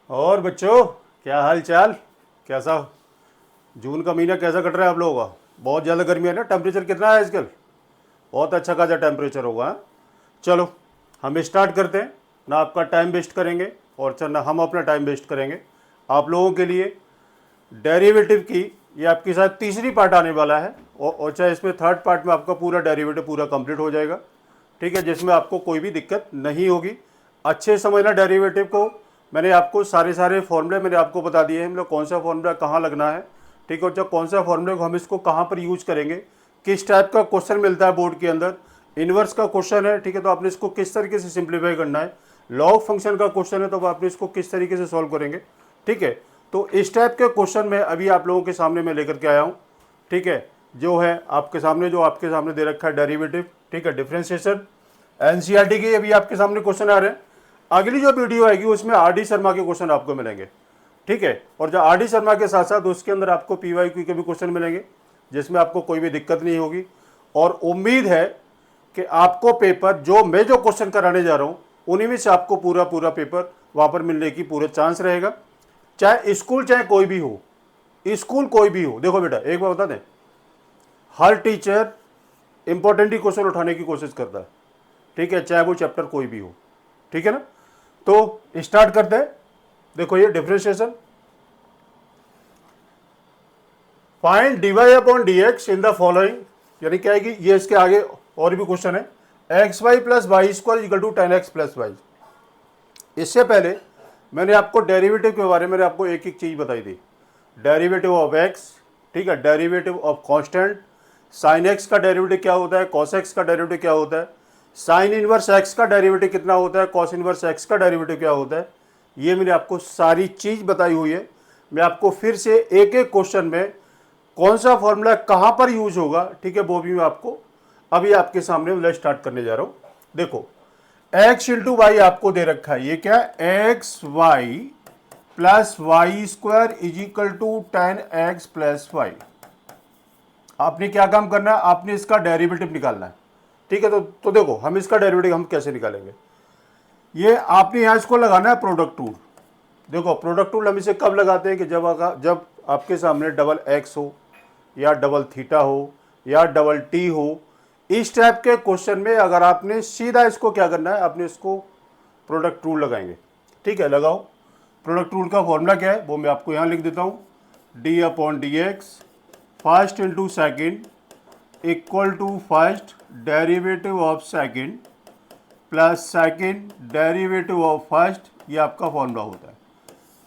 और बच्चों, क्या हाल चाल? कैसा जून का महीना कैसा कट रहा है आप लोगों का? बहुत ज़्यादा गर्मी है ना? टेम्परेचर कितना है आजकल? बहुत अच्छा खासा टेम्परेचर होगा, हाँ? चलो, हम स्टार्ट करते हैं। ना आपका टाइम वेस्ट करेंगे और चल ना हम अपना टाइम वेस्ट करेंगे। आप लोगों के लिए डेरिवेटिव की ये आपके साथ तीसरी पार्ट आने वाला है, और चाहे इसमें थर्ड पार्ट में आपका पूरा डेरिवेटिव पूरा कंप्लीट हो जाएगा। ठीक है, जिसमें आपको कोई भी दिक्कत नहीं होगी। अच्छे समझना डेरिवेटिव को। मैंने आपको सारे सारे फॉर्मूले मैंने आपको बता दिए हैं, मतलब कौन सा फॉर्मूला कहाँ लगना है। ठीक है, और जब कौन सा फॉर्मूले को हम इसको कहाँ पर यूज करेंगे, किस टाइप का क्वेश्चन मिलता है बोर्ड के अंदर। इन्वर्स का क्वेश्चन है, ठीक है, तो आपने इसको किस तरीके से सिंप्लीफाई करना है। लॉग फंक्शन का क्वेश्चन है, तो आपने इसको किस तरीके से सॉल्व करेंगे। ठीक है, तो इस टाइप के क्वेश्चन में अभी आप लोगों के सामने मैं लेकर के आया हूँ। ठीक है, जो है आपके सामने, जो आपके सामने दे रखा है डेरिवेटिव। ठीक है, डिफरेंशिएशन एनसीईआरटी के अभी आपके सामने क्वेश्चन आ रहे हैं। अगली जो वीडियो आएगी उसमें आर डी शर्मा के क्वेश्चन आपको मिलेंगे। ठीक है, और जो आर डी शर्मा के साथ साथ उसके अंदर आपको पीवाईक्यू के भी क्वेश्चन मिलेंगे, जिसमें आपको कोई भी दिक्कत नहीं होगी। और उम्मीद है कि आपको पेपर जो मैं जो क्वेश्चन कराने जा रहा हूँ उन्हीं में से आपको पूरा पूरा पेपर वहाँ पर मिलने की पूरे चांस रहेगा। चाहे स्कूल चाहे कोई भी हो, स्कूल कोई भी हो। देखो बेटा, एक बार बता दें, हर टीचर इंपॉर्टेंट ही क्वेश्चन उठाने की कोशिश करता है। ठीक है, चाहे वो चैप्टर कोई भी हो। ठीक है ना? तो स्टार्ट करते हैं। देखो, ये differentiation, find dy upon dx in the following, यानी क्या है कि ये इसके आगे और भी क्वेश्चन है। X Y plus Y square equal to 10x plus Y. इससे पहले मैंने आपको डेरिवेटिव के बारे में आपको एक एक चीज बताई थी। डेरिवेटिव ऑफ एक्स, ठीक है, derivative of constant, sine x का डेरिवेटिव क्या होता है, कॉस एक्स का डेरिवेटिव क्या होता है, साइन इनवर्स एक्स का डेरिवेटिव कितना होता है, कॉस इनवर्स एक्स का डेरिवेटिव क्या होता है। ये मैंने आपको सारी चीज बताई हुई है। मैं आपको फिर से एक एक क्वेश्चन में कौन सा फॉर्मूला कहां पर यूज होगा, ठीक है, वो भी मैं आपको अभी आपके सामने मतलब स्टार्ट करने जा रहा हूं। देखो, एक्स इंटू वाई आपको दे रखा है, ये क्या है, X Y plus Y square is equal to 10x plus Y. आपने क्या काम करना है, आपने इसका डेरिवेटिव निकालना है। ठीक है, तो देखो हम इसका डेरिवेटिव हम कैसे निकालेंगे। ये आपने यहां इसको लगाना है प्रोडक्ट टूल। देखो, प्रोडक्ट टूल हम इसे कब लगाते हैं कि जब आपके सामने डबल एक्स हो, या डबल थीटा हो, या डबल टी हो। इस टाइप के क्वेश्चन में अगर आपने सीधा इसको क्या करना है, आपने इसको प्रोडक्ट टूल लगाएंगे। ठीक है, लगाओ। प्रोडक्ट टूल का फॉर्मूला क्या है वो मैं आपको यहाँ लिख देता हूँ। D upon D X first into second equal to first derivative of second plus second derivative of first. ये आपका फॉर्मूला होता है।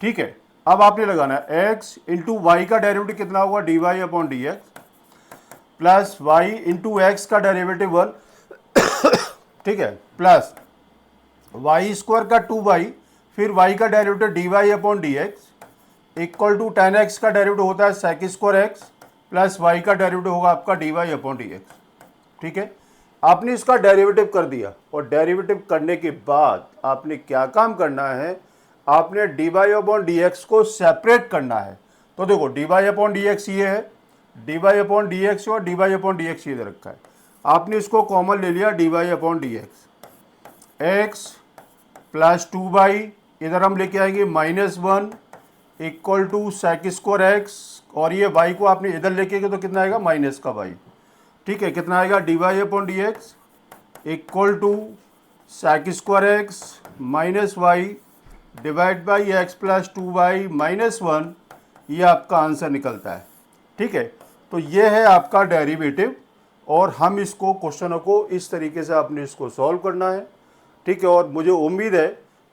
ठीक है, अब आपने लगाना है एक्स इंटू वाई का डेरिवेटिव कितना होगा, D Y upon D x plus Y into x का डेरिवेटिव 1। ठीक है, प्लस वाई स्क्वायर का 2y, फिर y का derivative D Y upon D x equal to 10x का डेरिवेटिव होता है sec square X plus y का डेरिवेटिव होगा आपका D Y upon D x. ठीक है, आपने इसका डेरिवेटिव कर दिया, और डेरिवेटिव करने के बाद आपने क्या काम करना है, आपने d Y upon D x को सेपरेट करना है। तो देखो, d Y upon D x ये है, d Y upon D x और d Y upon D x ये दे रखा है। आपने इसको कॉमन ले लिया, d Y upon D x, x plus 2y, इधर हम लेके आएंगे -1 equal to sec square x, और ये y को आपने इधर लेके गए तो कितना आएगा, माइनस का y। ठीक है, कितना आएगा, D Y upon D x equal to sec square X minus Y divide by X plus 2y -1। ये आपका आंसर निकलता है। ठीक है, तो ये है आपका डेरिवेटिव, और हम इसको क्वेश्चनों को इस तरीके से आपने इसको सॉल्व करना है। ठीक है, और मुझे उम्मीद है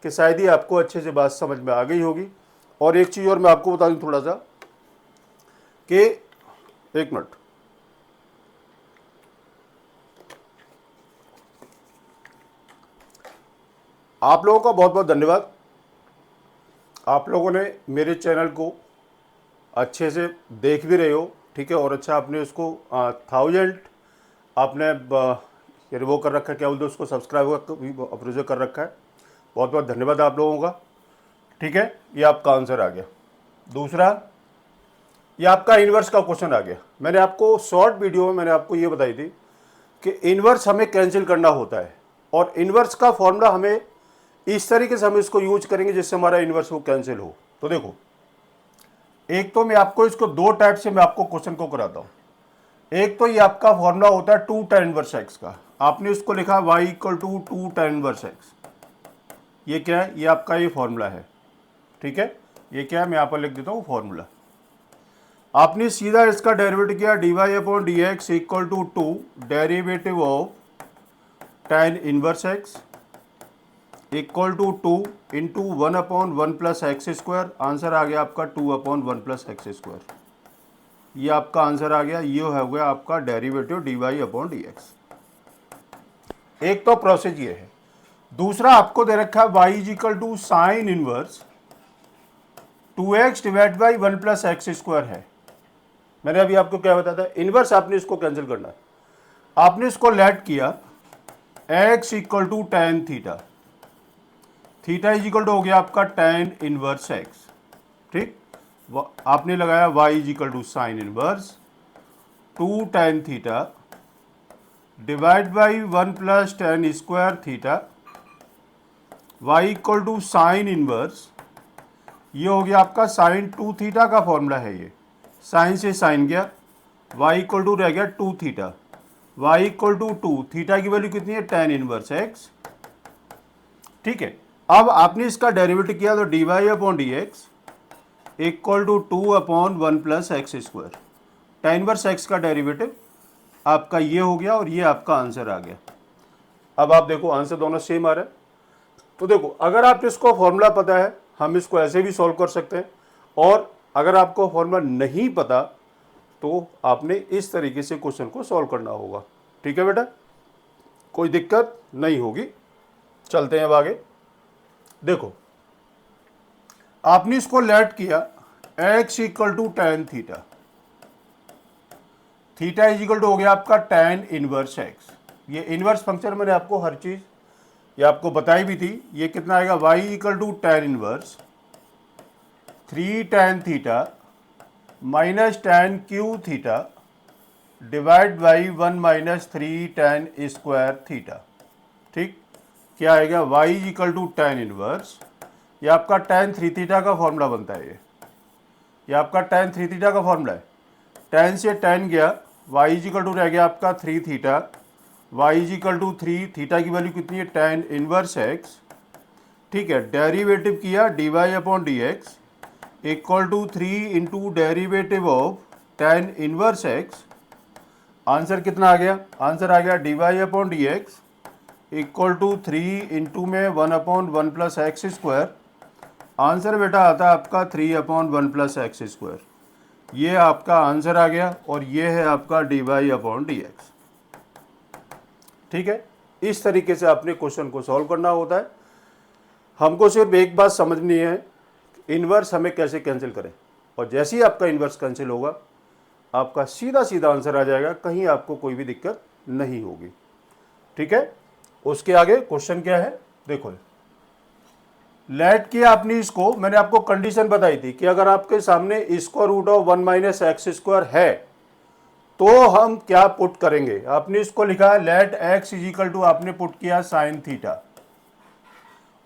कि शायद ही आपको अच्छे से बात समझ में आ गई होगी। और एक चीज़ और मैं आपको बता दूं थोड़ा सा, कि एक मिनट, आप लोगों का बहुत बहुत धन्यवाद। आप लोगों ने मेरे चैनल को अच्छे से देख भी रहे हो। ठीक है, और अच्छा आपने उसको 1000 आपने यानी वो कर रखा है, क्या बोलते हैं उसको, सब्सक्राइब अप्रोच कर रखा है। बहुत बहुत धन्यवाद आप लोगों का। ठीक है, ये आपका आंसर आ गया। दूसरा, ये आपका इन्वर्स का क्वेश्चन आ गया। मैंने आपको शॉर्ट वीडियो में मैंने आपको ये बताई थी कि इन्वर्स हमें कैंसिल करना होता है, और इन्वर्स का फॉर्मूला हमें इस तरीके से हम इसको यूज करेंगे जिससे हमारा इन्वर्स वो कैंसिल हो। तो देखो, एक तो मैं आपको इसको दो टाइप से मैं आपको क्वेश्चन को कराता हूँ। एक तो ये आपका फॉर्मूला होता है 2 tan इनवर्स एक्स का, आपने उसको लिखा y equal to 2 tan inverse X. ये क्या है? ये आपका ये फॉर्मूला है, ठीक है। ये क्या है, मैं यहाँ पर लिख देता हूँ फॉर्मूला। आपने सीधा इसका डेरिवेटिव किया dy upon D x equal to 2 derivative of tan inverse x equal to 2 into 1 upon 1 plus x square. Answer आ गया आपका 2 अपॉन 1 प्लस एक्स स्क्वायर। ये आपका आंसर आ गया, ये हो गया आपका derivative D Y upon D X. एक तो प्रोसेस ये है। दूसरा आपको दे रखा है y is equal to sine inverse 2x divide by 1 plus x square है। मैंने अभी आपको क्या बताया था, इनवर्स आपने इसको कैंसिल करना है। आपने इसको लेट किया x equal to tan theta, theta is equal to हो गया आपका टेन इनवर्स x, ठीक। आपने लगाया y is equal to sine inverse 2 tan theta divide by 1 plus tan square theta, y equal to sine inverse, ये हो गया आपका साइन 2 थीटा का फॉर्मूला है। ये साइन से साइन गया, y इक्वल टू रह गया 2 theta, y equal to 2 theta की वैल्यू कितनी है, टेन इनवर्स x, ठीक है। अब आपने इसका डेरिवेटिव किया तो D Y upon D x equal to 2 upon 1 plus x square. Tan inverse X का डेरिवेटिव आपका ये हो गया और ये आपका आंसर आ गया। अब आप देखो आंसर दोनों सेम आ रहा है। तो देखो, अगर आप इसको फॉर्मूला पता है हम इसको ऐसे भी सॉल्व कर सकते हैं, और अगर आपको फॉर्मूला नहीं पता तो आपने इस तरीके से क्वेश्चन को सॉल्व करना होगा, ठीक है बेटा, कोई दिक्कत नहीं होगी। चलते हैं अब आगे। देखो, आपने इसको लेट किया x equal to tan theta, theta is equal to हो गया आपका टेन इनवर्स x। ये इनवर्स फंक्शन मैंने आपको हर चीज ये आपको बताई भी थी। ये कितना आएगा, y equal to tan inverse 3 tan theta minus tan cube theta divide by 1 minus 3 tan square theta, ठीक। क्या आएगा, y equal to tan inverse, ये आपका tan 3 थीटा का फॉर्मूला बनता है। ये आपका tan 3 थीटा का फॉर्मूला है। tan से tan गया, y इक्वल टू रह गया आपका 3 theta, y equal to 3 theta की वैल्यू कितनी है, tan इनवर्स x, ठीक है। डेरिवेटिव किया d Y upon D x equal to 3 into derivative of tan inverse x। Answer कितना आ गया, आंसर आ गया d Y upon D x equal to 3 into में 1 upon 1 plus x square. Answer बेटा आता है आपका 3 अपॉन 1 प्लस एक्स स्क्वायर। ये आपका आंसर आ गया और ये है आपका D Y upon D x, ठीक है। इस तरीके से आपने क्वेश्चन को सॉल्व करना होता है। हमको सिर्फ एक बात समझनी है, इन्वर्स हमें कैसे कैंसिल करें, और जैसे ही आपका इन्वर्स कैंसिल होगा आपका सीधा सीधा आंसर आ जाएगा, कहीं आपको कोई भी दिक्कत नहीं होगी, ठीक है। उसके आगे क्वेश्चन क्या है, देखो, लेट किया आपने इसको, मैंने आपको कंडीशन बताई थी कि अगर आपके सामने square root of 1 minus x square है तो हम क्या पुट करेंगे। आपने इसको लिखा है let x is equal to, आपने पुट किया साइन थीटा,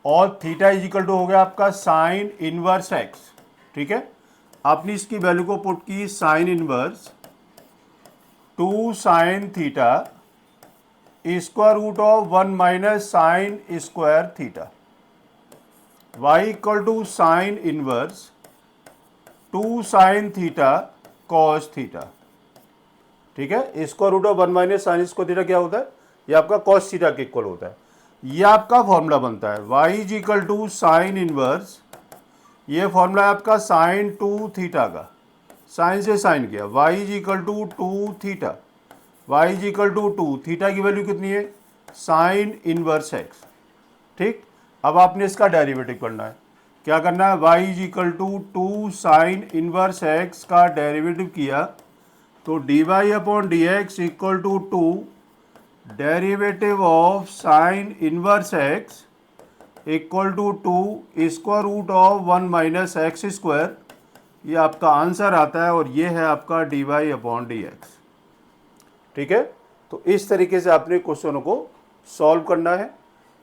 और थीटा इज इक्वल टू हो गया आपका साइन इनवर्स एक्स, ठीक है। आपने इसकी वैल्यू को पुट की sine inverse 2 sine theta square root of 1 minus sine square theta, y equal to sine inverse 2 sine theta cos theta, ठीक है। Square root of 1 minus sine square theta क्या होता है, ये आपका कॉस थीटा के इक्वल होता है। ये आपका फॉर्मूला बनता है y is equal to sine inverse, ये फॉर्मूला है आपका साइन 2 थीटा का, साइन से साइन किया, y is equal to 2 theta, y is equal to 2 theta की वैल्यू कितनी है, साइन इनवर्स x, ठीक। अब आपने इसका डेरिवेटिव करना है। क्या करना है, y is equal to 2 sine inverse x का डेरिवेटिव किया तो D Y upon D x equal to 2 derivative of sine inverse x equal to 2 square root of 1 minus x square. ये आपका आंसर आता है और ये है आपका D Y upon D x, ठीक है। तो इस तरीके से आपने क्वेश्चनों को सॉल्व करना है।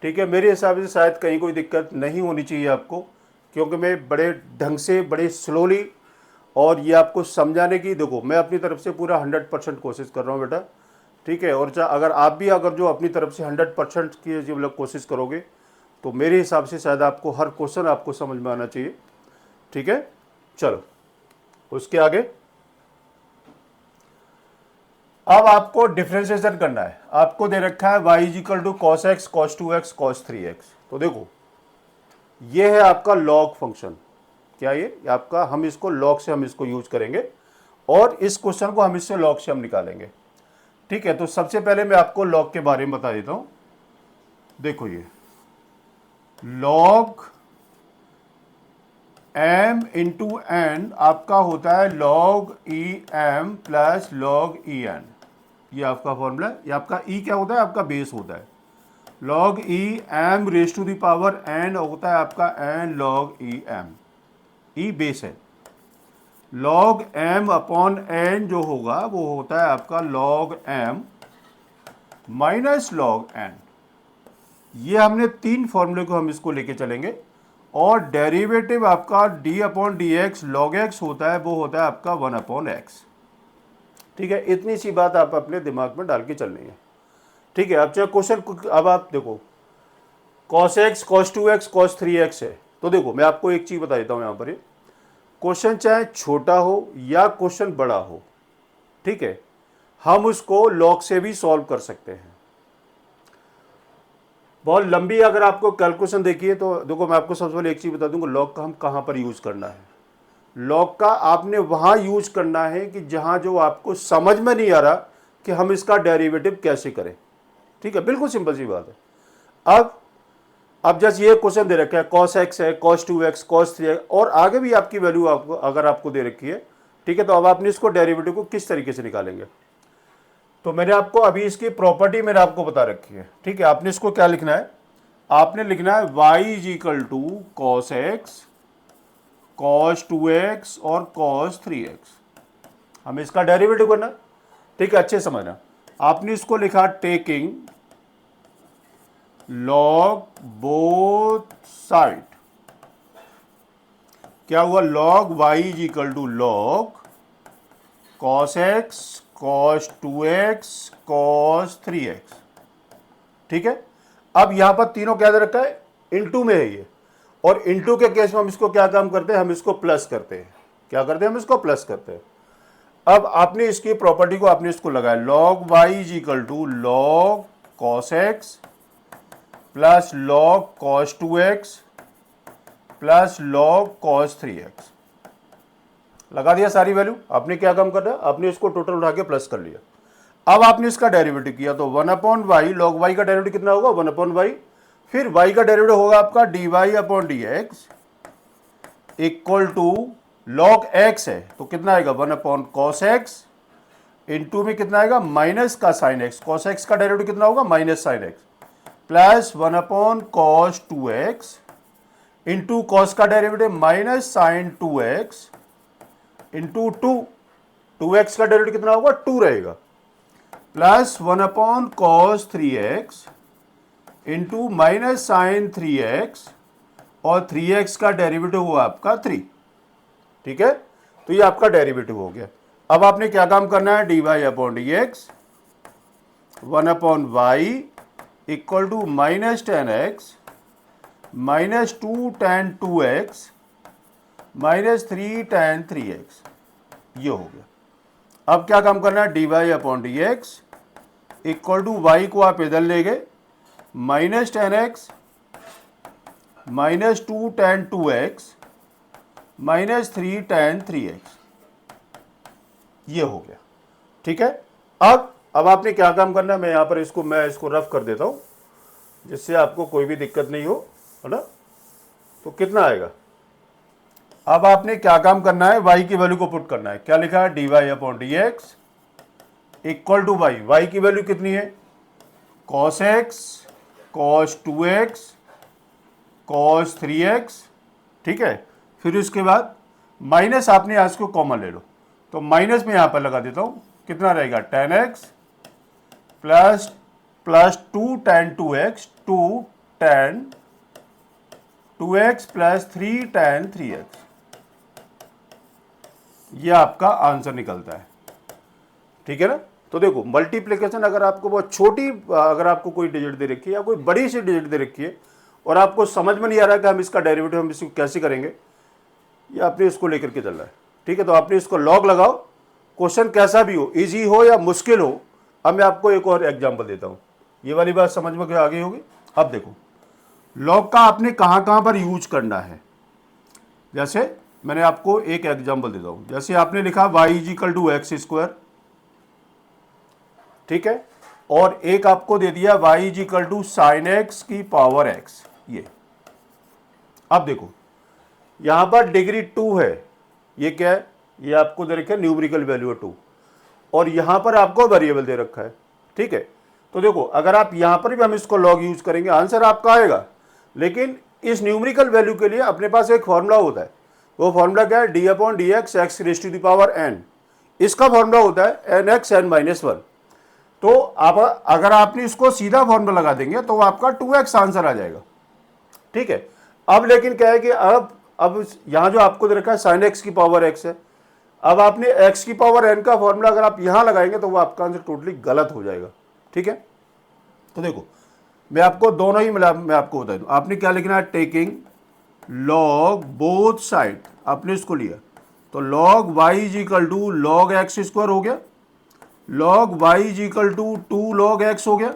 ठीक है, मेरे हिसाब से शायद कहीं कोई दिक्कत नहीं होनी चाहिए आपको, क्योंकि मैं बड़े ढंग से, बड़े स्लोली और ये आपको समझाने की, देखो मैं अपनी तरफ से पूरा 100% कोशिश कर रहा हूँ बेटा, ठीक है। और अगर आप भी अगर जो अपनी तरफ से 100% की जो मतलब कोशिश करोगे तो मेरे हिसाब से शायद आपको हर क्वेश्चन आपको समझ में आना चाहिए, ठीक है। चलो उसके आगे अब आपको डिफ्रेंशिएशन करना है। आपको दे रखा है y is equal to cos x cos 2x cos 3x। तो देखो ये है आपका लॉग फंक्शन, क्या ये आपका, हम इसको लॉग से हम इसको यूज करेंगे और इस क्वेश्चन को हम इससे लॉग से हम निकालेंगे, ठीक है। तो सबसे पहले मैं आपको लॉग के बारे में बता देता हूं। देखो ये लॉग m इंटू एन आपका होता है log e m plus log e n, ये आपका फॉर्मूला है। ये आपका e क्या होता है, आपका बेस होता है। log e m raise to the power n होता है आपका n log e m, e बेस है। log m अपॉन n जो होगा वो होता है आपका log m minus log n। ये हमने तीन फॉर्मूले को हम इसको लेके चलेंगे और डेरिवेटिव आपका d upon D x log x होता है, वो होता है आपका 1 अपॉन एक्स, ठीक है। इतनी सी बात आप अपने दिमाग में डाल के चलनी है, ठीक है। अब चाहे क्वेश्चन, अब आप देखो cos x cos 2x cos 3x है, तो देखो मैं आपको एक चीज बता देता हूं, यहां पर क्वेश्चन चाहे छोटा हो या क्वेश्चन बड़ा हो, ठीक है, हम उसको लॉग से भी सॉल्व कर सकते हैं। बहुत लंबी अगर आपको कैलकुलेशन देखिए तो देखो मैं आपको सबसे पहले एक चीज बता दूंगा, लॉग का हम कहां पर यूज करना है। लॉग का आपने वहां यूज करना है कि जहां जो आपको समझ में नहीं आ रहा कि हम इसका डेरिवेटिव कैसे करें, ठीक है, बिल्कुल सिंपल सी बात है। अब जैसे ये क्वेश्चन दे रखा है cos x है cos 2x cos 3x और आगे भी आपकी वैल्यू आपको अगर आपको दे रखी है, ठीक है, तो अब आपने इसको डेरिवेटिव को किस तरीके से निकालेंगे। तो मैंने आपको अभी इसकी प्रॉपर्टी मैंने आपको बता रखी है, ठीक है। आपने इसको क्या लिखना है, आपने लिखना है y is equal to cos x cos 2x और cos 3x, हमें इसका डेरिवेटिव करना, ठीक है। अच्छे समझना, आपने इसको लिखा टेकिंग लॉग बोथ साइड, क्या हुआ, log y is equal to log cos x cos 2x cos 3x, ठीक है। अब यहां पर तीनों क्या दे रखा है, इनटू में है ये, और इनटू के केस में हम इसको क्या काम करते हैं, हम इसको प्लस करते हैं। क्या करते हैं, हम इसको प्लस करते हैं। अब आपने इसकी प्रॉपर्टी को आपने इसको लगाया, log y is equal to log cos x plus log cos 2x plus log cos 3x, लगा दिया सारी वैल्यू। आपने क्या काम करना है, आपने इसको टोटल उठा के प्लस कर लिया। अब आपने इसका डेरिवेटिव किया तो 1 अपॉन वाई, लॉग वाई का डेरिवेटिव कितना होगा, 1 अपॉन वाई, फिर y का डेरिवेटिव होगा आपका dy upon D x equal to log x है तो कितना आएगा 1 अपॉन कॉस एक्स, इंटू में कितना आएगा माइनस का साइन एक्स, कॉस एक्स का डेरिवेटिव कितना होगा minus sine x, plus 1 upon cos 2x into cos का derivative minus sine 2x into 2x का डेरिवेटिव कितना होगा 2 रहेगा, plus 1 upon cos 3x into minus sine 3x और 3x का डेरिवेटिव हुआ आपका 3, ठीक है। तो ये आपका डेरिवेटिव हो गया। अब आपने क्या काम करना है, dy upon D x 1 upon y equal to minus 10x minus 2 tan 2x minus 3 tan 3x, ये हो गया। अब क्या काम करना है, dy upon D x equal to y को आप इधर ले गए minus 10x minus 2 tan 2x minus 3 tan 3x, ये हो गया, ठीक है। अब आपने क्या काम करना है, मैं यहां पर मैं इसको रफ कर देता हूं जिससे आपको कोई भी दिक्कत नहीं हो, है ना। तो कितना आएगा, अब आपने क्या काम करना है, y की वैल्यू को पुट करना है। क्या लिखा है, dy upon D x equal to y की वैल्यू कितनी है, cos x cos 2x cos 3x, ठीक है। फिर उसके बाद माइनस आपने आज को कॉमन ले लो, तो माइनस में यहां पर लगा देता हूं, कितना रहेगा tan x plus 2 tan 2x 2 tan 2x plus 3 tan 3x, ये आपका आंसर निकलता है। ठीक है ना। तो देखो मल्टीप्लिकेशन अगर आपको बहुत छोटी, अगर आपको कोई डिजिट दे रखी है या कोई बड़ी सी डिजिट दे रखी है और आपको समझ में नहीं आ रहा कि हम इसका डेरिवेटिव हम इसको कैसे करेंगे, या आपने इसको लेकर के चल रहा है। ठीक है, तो आपने इसको लॉग लगाओ, क्वेश्चन कैसा भी हो, इजी हो या मुश्किल हो। अब मैं आपको एक और एग्जांपल देता हूँ, ये वाली बात समझ में आ गई होगी। अब देखो लॉग का आपने कहाँ कहाँ पर यूज करना है। जैसे मैंने आपको एक एग्जांपल देता हूँ, जैसे आपने लिखा y is equal to x square, ठीक है, और एक आपको दे दिया y is equal to sine x की पावर x। ये अब देखो यहां पर डिग्री 2 है, ये क्या है, ये आपको दे रखा है न्यूमेरिकल वैल्यू 2, और यहां पर आपको वेरिएबल दे रखा है। ठीक है, तो देखो अगर आप यहां पर भी हम इसको लॉग यूज करेंगे आंसर आपका आएगा, लेकिन इस न्यूमेरिकल वैल्यू के लिए अपने पास एक फॉर्मूला होता है। वो फॉर्मूला क्या है, d upon D x x raise to the power n. इसका फॉर्मूला होता है एन एक्स एन माइनस 1। तो आप अगर आपने इसको सीधा फॉर्मूला लगा देंगे तो आपका 2x आंसर आ जाएगा। ठीक है, अब लेकिन क्या है कि अब यहां जो आपको दे रखा है साइन एक्स की पावर x है, अब आपने x की पावर n का फॉर्मूला अगर आप यहां लगाएंगे तो वो आपका आंसर टोटली गलत हो जाएगा। ठीक है, तो देखो मैं आपको दोनों ही मिला, मैं आपको बता दूं, आपने क्या लिखना है, टेकिंग लॉग बोथ साइड, आपने इसको लिया तो log y is equal to log x square हो गया, log y is equal to 2 log x हो गया।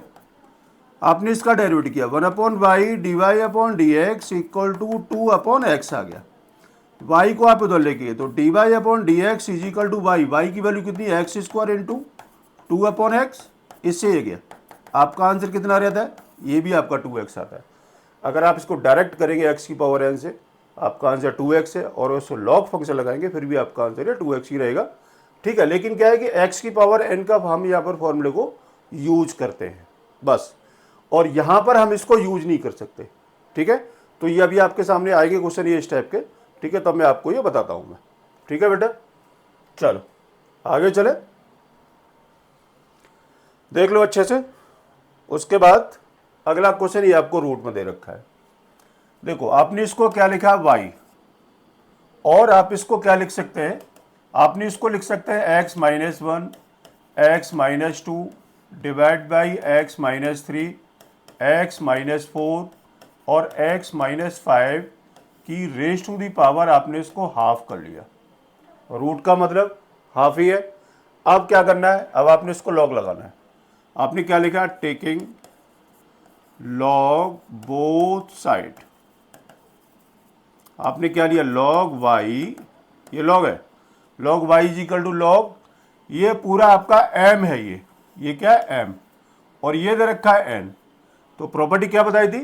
आपने इसका डेरिवेटिव किया 1 upon y d Y upon D x equal to 2 upon x आ गया। y को आप उधर लेके गए तो D Y upon D x is equal to y, y की वैल्यू कितनी है, x square into 2 upon x, इससे ये गया। आपका आंसर कितना रहता है, ये भी आपका 2x आता है। अगर आप इसको डायरेक्ट करेंगे x की पावर n से, आपका आंसर 2x है, और उसको लॉग फंक्शन लगाएंगे फिर भी आपका आंसर है 2x ही रहेगा। ठीक है, लेकिन क्या है कि x की पावर n का हम यहाँ पर फॉर्मूले को यूज करते हैं बस, और यहाँ पर हम इसको यूज नहीं कर सकते। ठीक है, तो ये अभी आपके सामने आएंगे क्वेश्चन ये इस टाइप के। ठीक है, तब मैं आपको ये बताता हूँ मैं। ठीक है बेटा, चलो आगे चले, देख लो अच्छे से। उसके बाद अगला क्वेश्चन ये आपको रूट में दे रखा है। देखो आपने इसको क्या लिखा है y, और आप इसको क्या लिख सकते हैं, आपने इसको लिख सकते हैं x minus 1 x minus 2 divide by x minus 3 x minus 4 और x माइनस 5 की रेज टू दी पावर, आपने इसको हाफ कर लिया। रूट का मतलब हाफ ही है। अब क्या करना है, अब आपने इसको लॉग लगाना है। आपने क्या लिखा, टेकिंग लॉग बोथ साइड, आपने क्या लिया, लॉग y, ये लॉग है, log y is equal to log, ये पूरा आपका m है, ये क्या है m, और ये दे रखा है n। तो प्रॉपर्टी क्या बताई थी,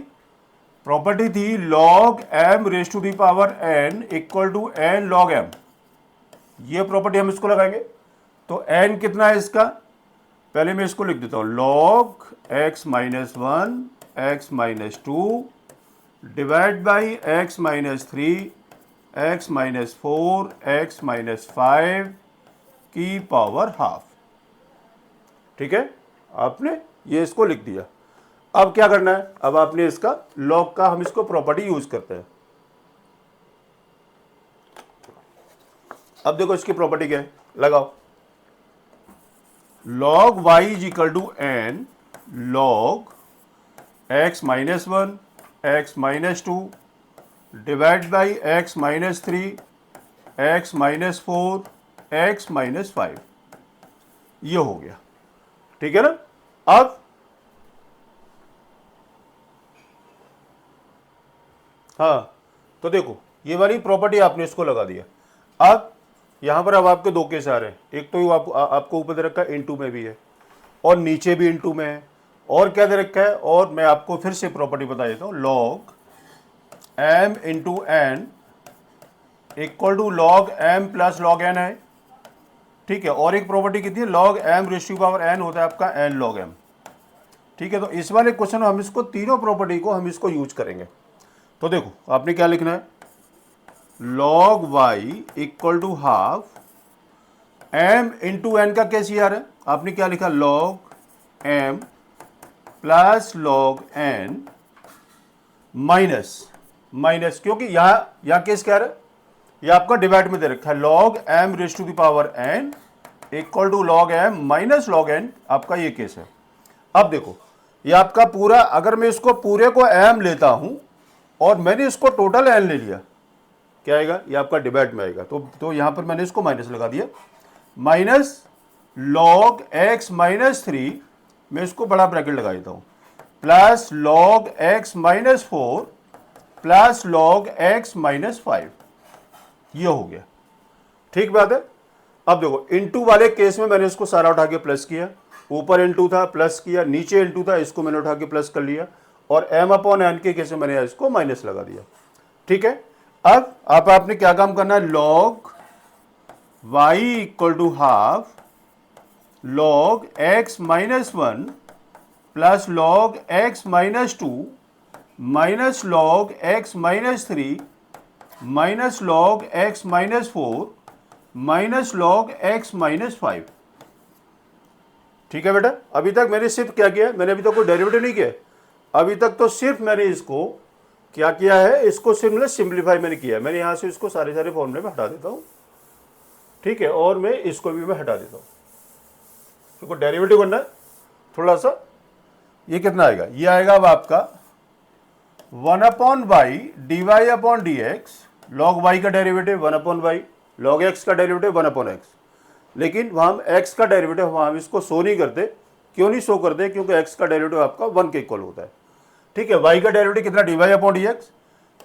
प्रॉपर्टी थी log m raise to the power n equal to n log m। ये प्रॉपर्टी हम इसको लगाएंगे तो n कितना है इसका, पहले मैं इसको लिख देता हूं, log x minus 1 x minus 2 divide by x minus 3 x minus 4 x minus 5 की पावर हाफ। ठीक है, आपने ये इसको लिख दिया। अब क्या करना है, अब आपने इसका लॉग का हम इसको प्रॉपर्टी यूज करते हैं। अब देखो इसकी प्रॉपर्टी क्या है, लगाओ, log y is equal to n log x minus 1 x minus 2 divide by x minus 3 x minus 4 x minus 5, ये हो गया। ठीक है ना। अब हाँ, तो देखो ये वाली प्रॉपर्टी आपने इसको लगा दिया। अब यहां पर अब आपके दो केस आ रहे हैं, एक तो आपको ऊपर दे रखा है इनटू में भी है और नीचे भी इनटू में है, और क्या दे रखा है, और मैं आपको फिर से प्रॉपर्टी बता देता हूं, log m into n equal to log m plus log n है। ठीक है, और एक प्रॉपर्टी कितनी है, log m raise to power n होता है आपका n लॉग m। ठीक है, तो इस वाले क्वेश्चन में हम इसको तीनों प्रॉपर्टी को हम इसको यूज करेंगे। तो देखो आपने क्या लिखना है, log y equal to half m into n का कैसे यार है, आपने क्या लिखा, log m plus log n minus क्योंकि यहाँ केस क्या है, ये आपका डिवाइड में दे रखा है, log m raise to the power n equal to log m minus log n, आपका ये केस है। अब देखो ये आपका पूरा, अगर मैं इसको पूरे को m लेता हूं और मैंने इसको टोटल n ले लिया, क्या आएगा, ये आपका डिवाइड में आएगा। तो यहां पर मैंने इसको माइनस लगा दिया, माइनस log x माइनस 3, मैं इसको बड़ा ब्रैकेट लगा देता हूं, plus log x minus 4 plus log x minus 5, ये हो गया। ठीक बात है। अब देखो इनटू वाले केस में मैंने इसको सारा उठा के प्लस किया, ऊपर इनटू था प्लस किया, नीचे इनटू था इसको मैंने उठा के प्लस कर लिया, और m अपॉन n के केस में मैंने इसको माइनस लगा दिया। ठीक है। अब आपने क्या काम करना है, log y equal to half log x minus 1 plus log x minus 2 minus log x minus 3 minus log x minus 4 minus log x minus 5। ठीक है बेटा, अभी तक मैंने सिर्फ क्या किया, मैंने अभी तक कोई डेरिवेटिव नहीं किया, अभी तक तो सिर्फ मैंने इसको क्या किया है, इसको सिंप्लीफाई मैंने किया। मैंने यहां से इसको सारे फॉर्मूले में हटा देता हूं, ठीक है, और मैं इसको भी मैं हटा देता हूं, क्योंकि डेरिवेटिव करना है थोड़ा सा। ये कितना आएगा, ये आएगा अब आपका 1 upon y d Y upon D x, log y का derivative 1 upon y, log x का डेरिवेटिव 1 अपॉन एक्स। लेकिन वहाँ हम एक्स का डेरिवेटिव वहाँ हम इसको शो नहीं करते, क्यों नहीं शो करते, क्योंकि एक्स का डेरिवेटिव आपका 1 के इक्वल होता है। ठीक है, वाई का डेरिवेटिव कितना, d Y upon D x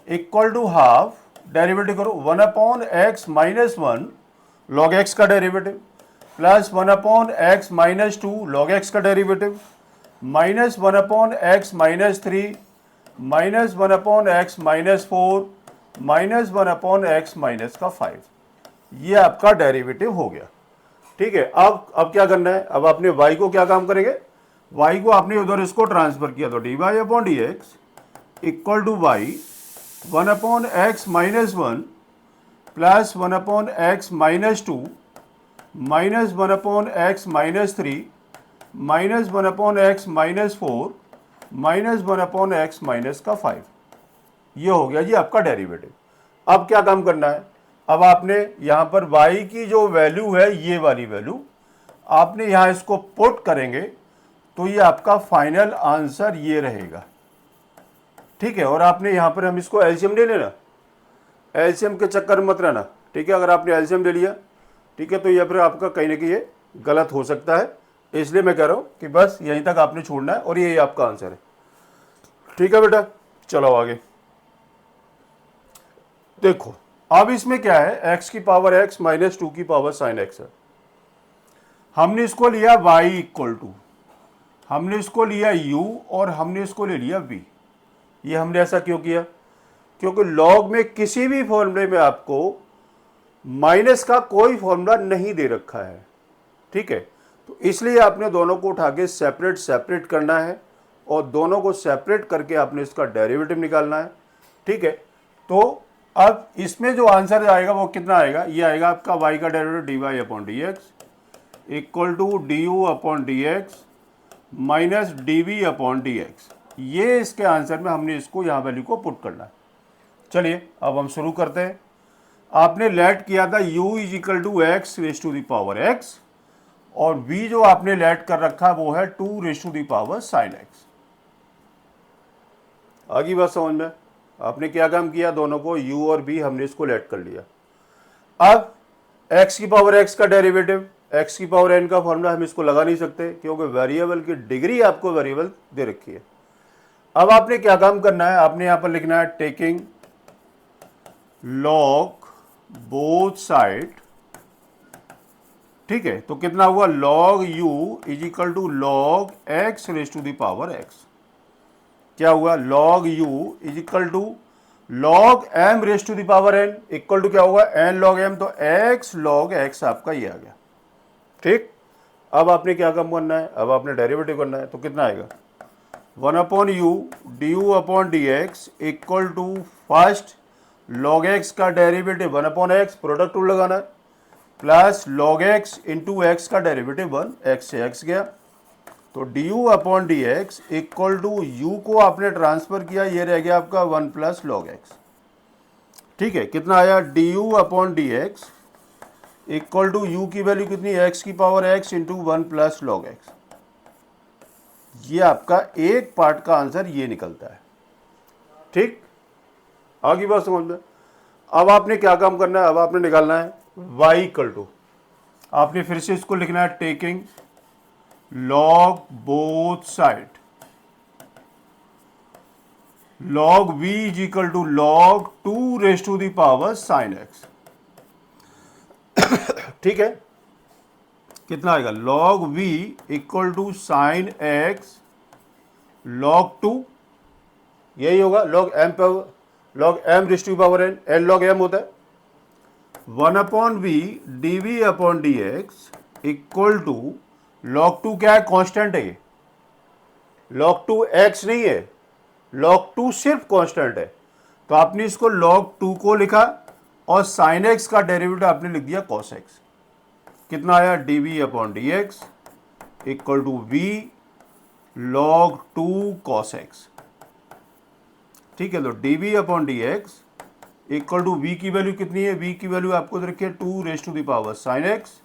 equal to half, derivative करो 1 upon x minus 1 log x का derivative, plus 1 upon x minus 2 log x का derivative, minus 1 upon x minus 3 minus 1 upon x minus 4 minus 1 upon x minus का 5। ये आपका derivative हो गया। ठीक है, अब क्या करना है, अब आपने y को क्या काम करेंगे, y को आपने उधर इसको ट्रांसफर किया, तो D Y upon D x equal to y 1 upon x minus 1 plus 1 upon x minus 2 minus 1 upon x minus 3 minus 1 upon x minus 4 minus 1 upon x minus का 5। ये हो गया जी आपका डेरिवेटिव। अब क्या काम करना है, अब आपने यहाँ पर y की जो वैल्यू है, ये वाली वैल्यू आपने यहाँ इसको पुट करेंगे, तो ये आपका फाइनल आंसर ये रहेगा। ठीक है, और आपने यहाँ पर हम इसको एलसीएम ले लेना, एलसीएम के चक्कर में मत रहना। ठीक है, अगर आपने एलसीएम ले लिया, ठीक है, तो ये फिर आपका कहीं ना कहीं ये गलत हो सकता है, इसलिए मैं कह रहा हूँ कि बस यहीं तक आपने छोड़ना है, और ये आपका आंसर है। ठीक है बेटा, चलो आगे देखो। अब इसमें क्या है, x की पावर x माइनस 2 की पावर साइन x है। हमने इसको लिया y इक्वल टू, हमने इसको लिया u और हमने इसको ले लिया v। ये हमने ऐसा क्यों किया, क्योंकि लॉग में किसी भी फॉर्मूले में आपको माइनस का कोई फॉर्मूला नहीं दे रखा है। ठीक है, तो इसलिए आपने दोनों को उठा के सेपरेट करना है, और दोनों को सेपरेट करके आपने इसका डेरिवेटिव निकालना है। ठीक है, तो अब इसमें जो आंसर आएगा वो कितना आएगा, ये आएगा आपका y का derivative D Y upon D x equal to d u upon D x minus d v upon D x. ये इसके आंसर में हमने इसको यहाँ वैल्यू को पुट करना है। चलिए अब हम शुरू करते हैं। आपने लेट किया था u is equal to x raise to the power x, और v जो आपने लेट कर रखा वो है 2 raise to the power sine x। आगे बात समझ में, आपने क्या काम किया, दोनों को u और v हमने इसको लेट कर लिया। अब x की पावर x का डेरिवेटिव, x की पावर n का फॉर्मूला हम इसको लगा नहीं सकते, क्योंकि वेरिएबल की डिग्री आपको वेरिएबल दे रखी है। अब आपने क्या काम करना है, आपने यहां पर लिखना है टेकिंग लॉग बोथ साइड। ठीक है, तो कितना हुआ, log u is equal to log x raise to the power x। क्या हुआ, log u is equal to log m raise to the power n equal to क्या होगा, n log m, तो x log x आपका ये आ गया। ठीक, अब आपने क्या काम करना है, अब आपने डेरिवेटिव करना है, तो कितना आएगा, 1 upon u d u upon D x equal to first log x का derivative 1 upon x, product rule लगाना है, plus log x into x का डेरिवेटिव 1, x से x गया, तो d u upon D x equal to u को आपने transfer किया, ये रह गया आपका 1 प्लस लॉग एक्स। ठीक है, कितना आया, d u upon D x equal to u की वैल्यू कितनी, एक्स की power x into 1 plus log x. ये आपका एक पार्ट का आंसर ये निकलता है। ठीक, आगे बात समझ में। अब आपने क्या काम करना है, अब आपने निकालना है y इक्वल टू, आपने फिर से इसको लिखना है taking log both side, log v is equal to log 2 raise to the power sine x. ठीक है, कितना आएगा, log v equal to sine x log 2, यही होगा, log m raise to power n, n log m होता है, 1 upon v d v upon D x equal to log 2 क्या है, कांस्टेंट है ये, log 2 x नहीं है, log 2 सिर्फ कांस्टेंट है, तो आपने इसको log 2 को लिखा और sin x का डेरिवेटिव आपने लिख दिया cos x। कितना आया, d v upon D x equal to v log 2 cos x। ठीक है, तो d v upon D x equal to v की वैल्यू कितनी है, वी की वैल्यू आपको दे रखी है 2 raise to the power sine x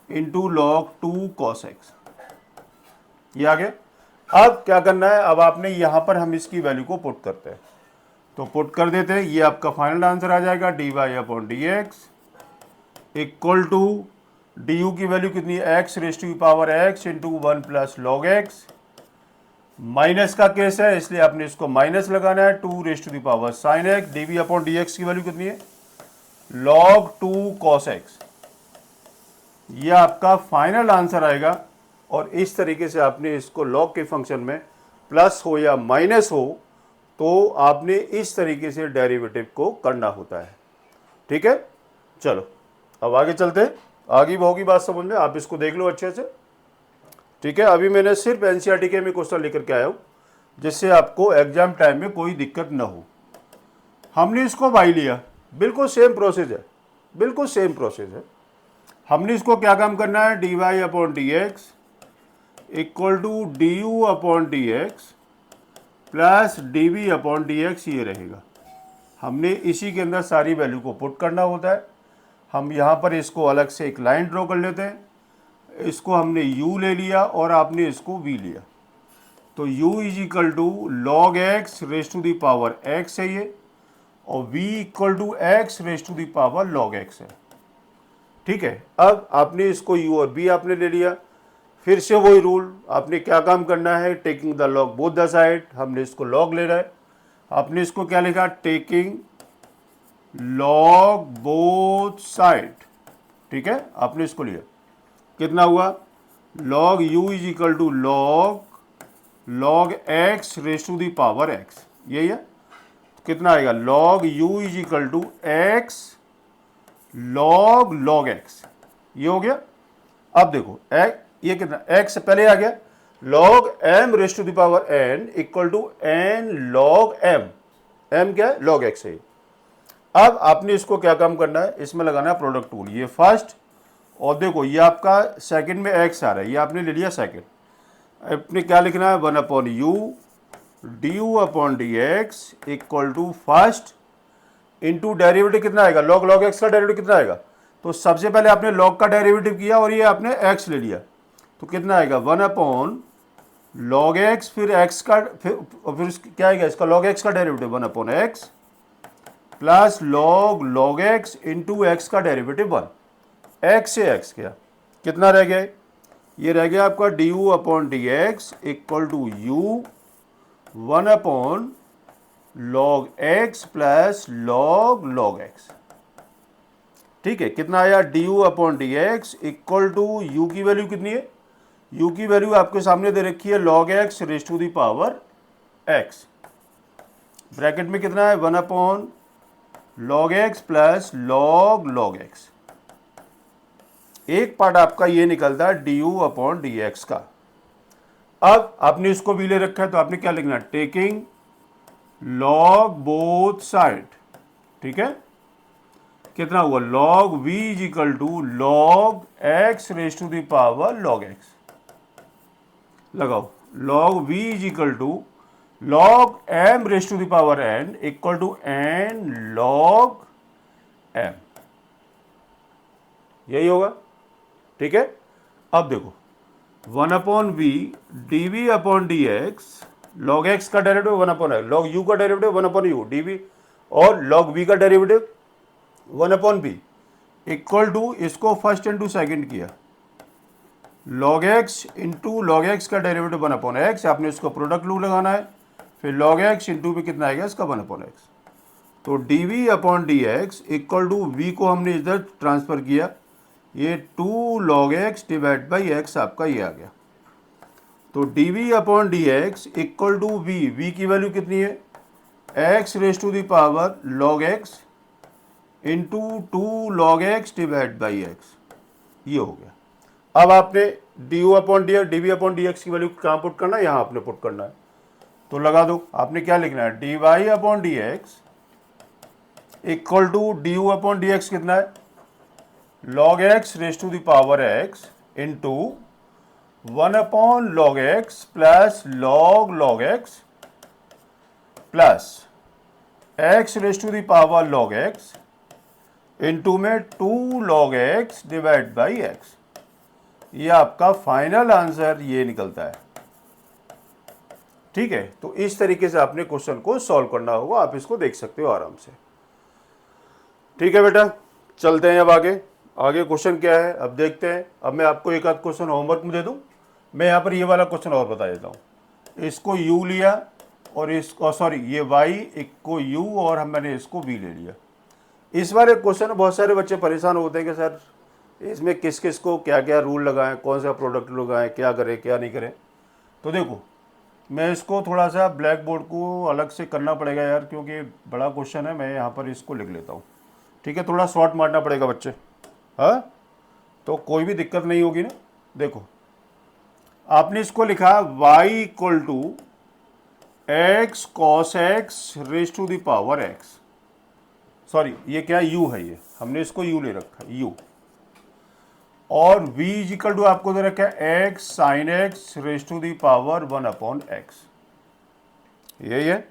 into log 2 cos x। ये आ गया। अब क्या करना है, अब आपने यहां पर हम इसकी वैल्यू को पुट करते हैं, तो पुट कर देते हैं, ये आपका फाइनल आंसर आ जाएगा d Y upon D x equal to d u की वैल्यू कितनी है, x raise to power x into 1 plus log x. Minus का केस है इसलिए आपने इसको माइनस लगाना है, 2 raise to the power sine x, d v upon D x की वैल्यू कितनी है, log 2 cos x। ये आपका फाइनल आंसर आएगा। और इस तरीके से आपने इसको log के फंक्शन में प्लस हो या माइनस हो तो आपने इस तरीके से डेरिवेटिव को करना होता है। ठीक है, चलो अब आगे चलते हैं, आगे होगी बात समझ में, आप इसको देख लो अच्छे से। ठीक है, अभी मैंने सिर्फ एनसीईआरटी के में क्वेश्चन लेकर के आया हूँ जिससे आपको एग्जाम टाइम में कोई दिक्कत ना हो। हमने इसको y लिया, बिल्कुल सेम प्रोसेस है, बिल्कुल सेम प्रोसेस है। हमने इसको क्या काम करना है, d Y upon D x equal to d u upon D x plus d v upon D x, ये रहेगा। हमने इसी के अंदर सारी वैल्यू को पुट करना होता है। हम यहाँ पर इसको अलग से एक लाइन ड्रॉ कर लेते हैं, इसको हमने u ले लिया और आपने इसको v लिया, तो u is equal to log x raise to the power x है ये, और v equal to x raise to the power log x है। ठीक है, अब आपने इसको u और v आपने ले लिया, फिर से वही रूल, आपने क्या काम करना है, taking the log both the side, हमने इसको लॉग ले रहा है, आपने इसको क्या लिखा, टेकिंग लॉग बोथ साइड। ठीक है, आपने इसको लिया, कितना हुआ, log u is equal to log x raise to the power x, यही है। कितना आएगा, log u is equal to x log x, ये हो गया। अब देखो ये कितना, x पहले आ गया, log m raise to the power n equal to n log m, m क्या है, log x है। अब आपने इसको क्या काम करना है, इसमें लगाना है प्रोडक्ट टूल, ये फर्स्ट, और देखो ये आपका सेकंड में x आ रहा है, ये आपने ले लिया सेकंड, आपने क्या लिखना है, 1 upon u d u upon D x equal to first into derivative कितना आएगा, log x का डेरिवेटिव कितना आएगा, तो सबसे पहले आपने log का डेरिवेटिव किया और ये आपने x ले लिया, तो कितना आएगा, 1 अपॉन log x, फिर x का फिर क्या आएगा, इसका log x का derivative 1 upon x plus log x into x का डेरिवेटिव 1, x से x कितना रह गया, ये रह गया आपका d u upon D x equal to u 1 upon log x plus log x। ठीक है, कितना आया, d u upon D x equal to u की वैल्यू कितनी है, यू की वैल्यू आपके सामने दे रखी है log x raise to the power x, bracket में कितना है, 1 upon log x plus log x। एक पार्ट आपका ये निकलता है d u upon D x का। अब आपने इसको भी ले रखा है तो आपने क्या लिखना है, टेकिंग लॉग बोथ साइड। ठीक है, कितना हुआ, log v is equal to log x raise to the power log x। लगाओ, log v is equal to log m raise to the power n equal to n log m, यही होगा। ठीक है, अब देखो 1/v dv upon dx, log x का derivative 1/x, log u का derivative 1/u dv, और log v का डेरिवेटिव 1/b इक्वल टू, इसको फर्स्ट इंटू सेकंड किया, log x into log x का डेरिवेटिव 1/x, आपने इसको प्रोडक्ट रूल लगाना है, फिर log x इंटू में कितना आएगा इसका 1/x, तो dv upon dx equal to v को हमने इधर ट्रांसफर किया, ये 2 log x divide by x आपका ये आ गया, तो dv upon dx equal to v की वैल्यू कितनी है, x raise to the power log x into 2 log x divide by x, ये हो गया। अब आपने du upon dx, dv upon dx की वैल्यू कहाँ पुट करना है, यहाँ आपने पुट करना है, तो लगा दो। आपने क्या लिखना है, dy upon dx equal to du upon dx कितना है, log x raise to the power x into 1 upon log x plus log x plus x raise to the power log x into में 2 log x divide by x, ये आपका final answer ये निकलता है। ठीक है, तो इस तरीके से आपने क्वेश्चन को सॉल्व करना होगा, आप इसको देख सकते हो आराम से। ठीक है बेटा, चलते हैं अब आगे। आगे क्वेश्चन क्या है अब देखते हैं। अब मैं आपको एक आध क्वेश्चन होमवर्क में दे दूं। मैं यहाँ पर ये वाला क्वेश्चन और बता देता हूँ। इसको u लिया और इसको सॉरी ये y को u और मैंने इसको v ले लिया। इस बार एक क्वेश्चन बहुत सारे बच्चे परेशान होते हैं कि सर इसमें किस किस को क्या क्या रूल लगाएं, कौन सा प्रोडक्ट लगाएं, क्या करें क्या नहीं करें। तो देखो, मैं इसको थोड़ा सा ब्लैक बोर्ड को अलग से करना पड़ेगा यार, क्योंकि बड़ा क्वेश्चन है। मैं यहाँ पर इसको लिख लेता हूँ। ठीक है, थोड़ा शॉर्ट मारना पड़ेगा बच्चे, हाँ, तो कोई भी दिक्कत नहीं होगी ना। देखो, आपने इसको लिखा y equal to x cos x raise to the power x, sorry ये क्या u है, ये हमने इसको u ले रखा है u, और v इक्वल टू आपको दे रखा है x sine x raise to the power 1 upon x, यही है।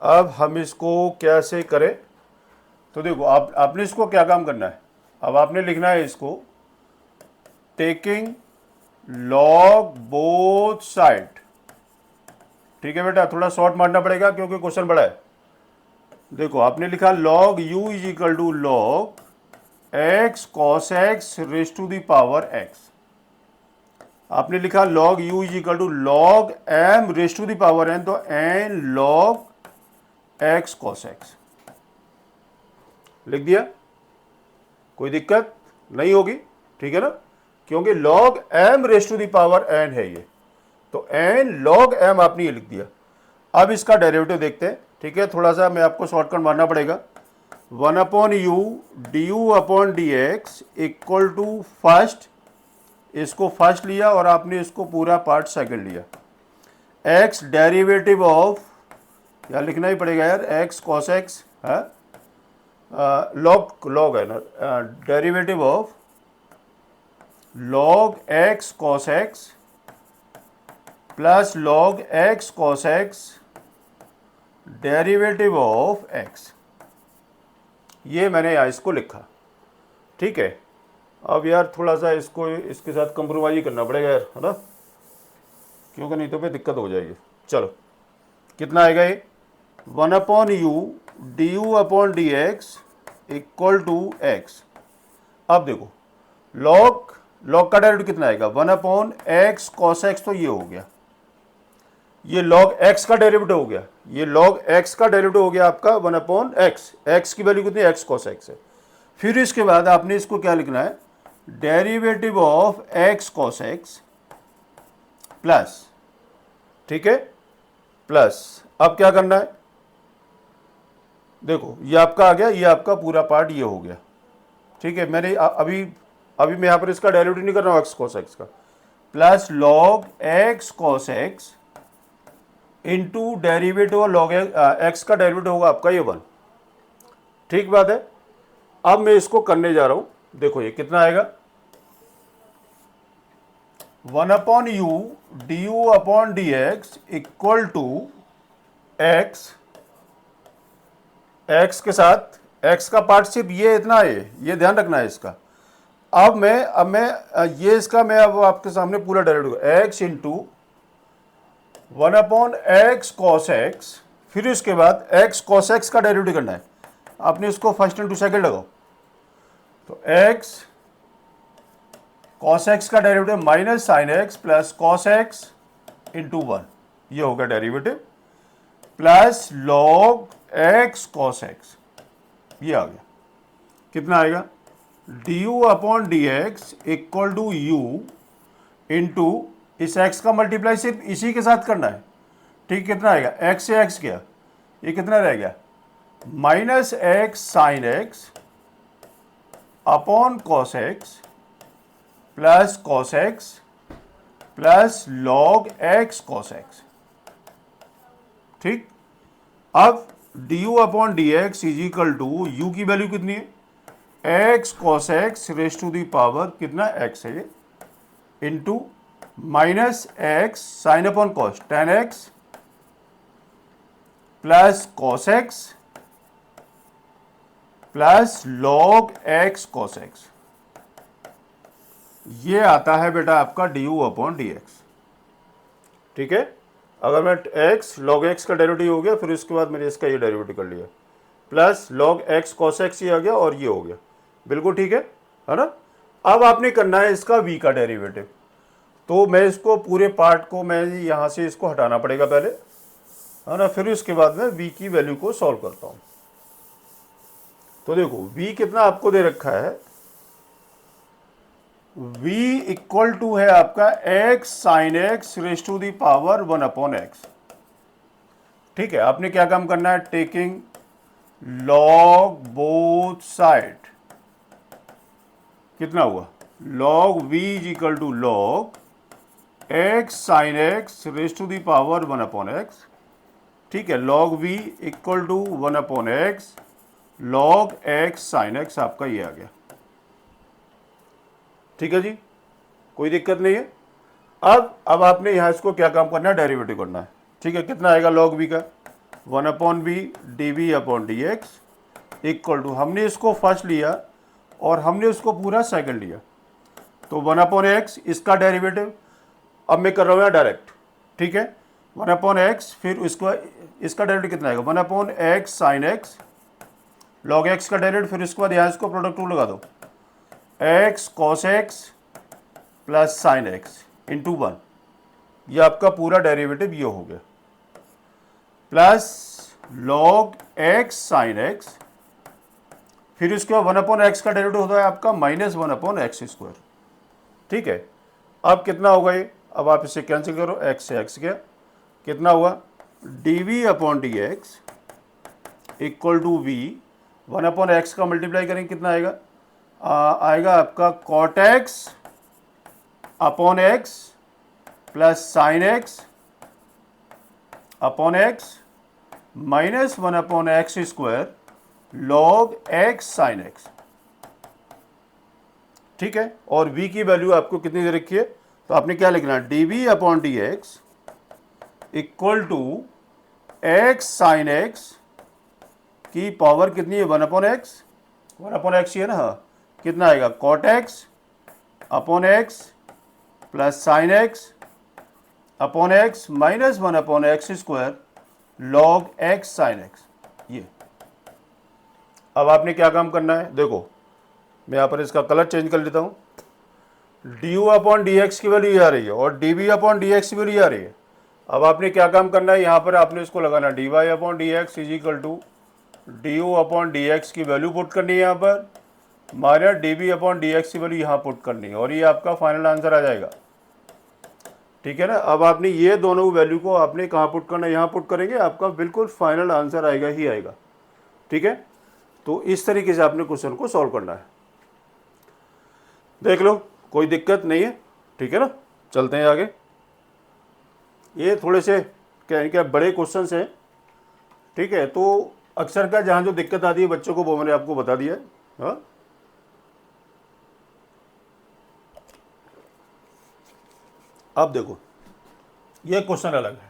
अब हम इसको कैसे करें, तो देखो आपने इसको क्या काम करना है। अब आपने लिखना है इसको टेकिंग लॉग बोथ साइड। ठीक है बेटा, थोड़ा शॉर्ट मारना पड़ेगा क्योंकि क्वेश्चन बड़ा है। देखो, आपने लिखा log u is equal to log x cos x raise to the power x। आपने लिखा log u is equal to log m raise to the power n, तो n log x cos x लिख दिया, कोई दिक्कत नहीं होगी। ठीक है ना, क्योंकि log m raise to the power n है ये, तो n log m आपने ये लिख दिया। अब इसका डेरिवेटिव देखते हैं। ठीक है, थोड़ा सा मैं आपको शॉर्टकट मारना पड़ेगा। 1 upon u d u upon D x equal to first, इसको फर्स्ट लिया और आपने इसको पूरा पार्ट सेकंड लिया, x डेरिवेटिव ऑफ, या लिखना ही पड़ेगा यार, x कॉस एक्स है, लॉग है ना, derivative of log x cos x plus log x cos x derivative of x, ये मैंने यहाँ इसको लिखा। ठीक है, अब यार थोड़ा सा इसको इसके साथ कंप्रोमाइज करना पड़ेगा यार, है ना, क्योंकि नहीं तो फिर दिक्कत हो जाएगी। चलो, कितना आएगा ये, 1 upon u d u upon D x equal to x. अब देखो, लॉग का डेरिवेटिव कितना आएगा, 1 अपॉन एक्स कॉस एक्स, तो ये हो गया, ये log x का डेरिवेटिव हो गया, ये log x का डेरिवेटिव हो गया आपका 1 अपॉन एक्स। एक्स की वैल्यू कितनी, x cos x है। फिर इसके बाद आपने इसको क्या लिखना है, derivative of x cos x plus, ठीक है, प्लस अब क्या करना है, देखो ये आपका आ गया, ये आपका पूरा पार्ट ये हो गया। ठीक है, मैंने अभी मैं यहाँ पर इसका डेरिवेटिव नहीं कर रहा हूँ x cos x का, plus log x cos x into derivative log x का डेरिवेटिव होगा आपका ये 1। ठीक बात है। अब मैं इसको करने जा रहा हूं, देखो ये कितना आएगा, 1 upon u d u upon D x equal to x, x के साथ एक्स का पार्ट सिर्फ ये इतना है, ये ध्यान रखना है इसका। अब मैं ये इसका मैं अब आपके सामने पूरा direct x into 1 upon x cos x, फिर उसके बाद एक्स कॉस एक्स का डेरिवेटिव करना है। आपने इसको फर्स्ट इंटू सेकेंड लगाओ, तो एक्स कॉस एक्स का derivative minus sine x plus cos x into 1, ये होगा derivative, plus log x cos x, ये आ गया। कितना आएगा? D u upon D x equal to u into इस x का मल्टीप्लाई सिर्फ इसी के साथ करना है, ठीक। कितना आएगा? x से x गया, ये कितना रह गया? Minus x sine x upon cos x plus cos x plus log x cos x, ठीक। अब d u upon D x is equal to u की वैल्यू कितनी है? X cos x raise to the power कितना x है, into minus x sine upon cos ten x plus cos x plus log x cos x, ये आता है बेटा आपका d u upon D x, ठीक है। अगर मैं एक्स लॉग एक्स का डेरिवेटिव हो गया, फिर उसके बाद मैंने इसका ये डेरिवेटिव कर लिया, plus log x cos x ये आ गया और ये हो गया, बिल्कुल ठीक है ना। अब आपने करना है इसका v का डेरिवेटिव, तो मैं इसको पूरे पार्ट को मैं यहाँ से इसको हटाना पड़ेगा पहले, है ना, फिर उसके बाद मैं v की वैल्यू को सॉल्व करता हूँ। तो देखो v कितना आपको दे रखा है, v इक्वल टू है आपका x sine x raise to the power 1 upon x, ठीक है। आपने क्या काम करना है? टेकिंग लॉग बोथ साइड, कितना हुआ? Log v is equal to log x sine x raise to the power 1 upon x, ठीक है। Log v equal to 1 upon x log x sine x, आपका ये आ गया, ठीक है जी, कोई दिक्कत नहीं है। अब आपने यहाँ इसको क्या काम करना है? डेरिवेटिव करना है, ठीक है। कितना आएगा लॉग v का? 1 upon b d v upon D x equal to, हमने इसको फर्स्ट लिया और हमने उसको पूरा सेकंड लिया, तो 1 अपॉन एक्स इसका डेरिवेटिव, अब मैं कर रहा हूँ यहाँ डायरेक्ट, ठीक है। 1 अपॉन एक्स, फिर इसका डेरिवेटिव कितना आएगा? 1 upon x sine x log x का डेरिवेटिव, फिर उसके बाद यहाँ इसको प्रोडक्ट रूल लगा दो, x cos x plus sine x into 1, ये आपका पूरा डेरिवेटिव ये हो गया, plus log x sine x, फिर उसके बाद 1 अपॉन एक्स का डेरिवेटिव होता है आपका माइनस 1 अपॉन एक्स स्क्वायर, ठीक है। अब कितना होगा ये? अब आप इसे कैंसिल करो, एक्स से एक्स गया, कितना हुआ? D v upon D x equal to v, 1 upon x का मल्टीप्लाई करेंगे, कितना आएगा? आएगा आपका cot x upon x plus sine x upon x minus 1 upon x square log x sine x, ठीक है। और v की वैल्यू आपको कितनी दे रखी है? तो आपने क्या लिखना है? D v upon D x equal to x sine x की पावर कितनी है? 1 अपॉन एक्स, 1 अपॉन एक्स ही है ना, हाँ। कितना आएगा? Cot x upon x plus sine x upon x minus 1 upon x square log x sine x, ये। अब आपने क्या काम करना है? देखो मैं यहाँ पर इसका कलर चेंज कर लेता हूँ, d u upon D x की वैल्यू ये आ रही है और d v upon D x की वैल्यू ये आ रही है। अब आपने क्या काम करना है? यहाँ पर आपने इसको लगाना d Y upon D x is equal to d u upon D x की वैल्यू पुट करनी है यहाँ पर, minus d v upon D x की वैल्यू यहाँ पुट करनी है, और ये आपका फाइनल आंसर आ जाएगा, ठीक है ना। अब आपने ये दोनों वैल्यू को आपने कहाँ पुट करना है? यहाँ पुट करेंगे, आपका बिल्कुल फाइनल आंसर आएगा ही आएगा, ठीक है। तो इस तरीके से आपने क्वेश्चन को सॉल्व करना है, देख लो, कोई दिक्कत नहीं है, ठीक है ना। चलते हैं आगे, ये थोड़े से क्या बड़े क्वेश्चन हैं, ठीक है। तो अक्सर का जहाँ जो दिक्कत आती है बच्चों को वो मैंने आपको बता दिया है, हाँ। अब देखो ये क्वेश्चन अलग है।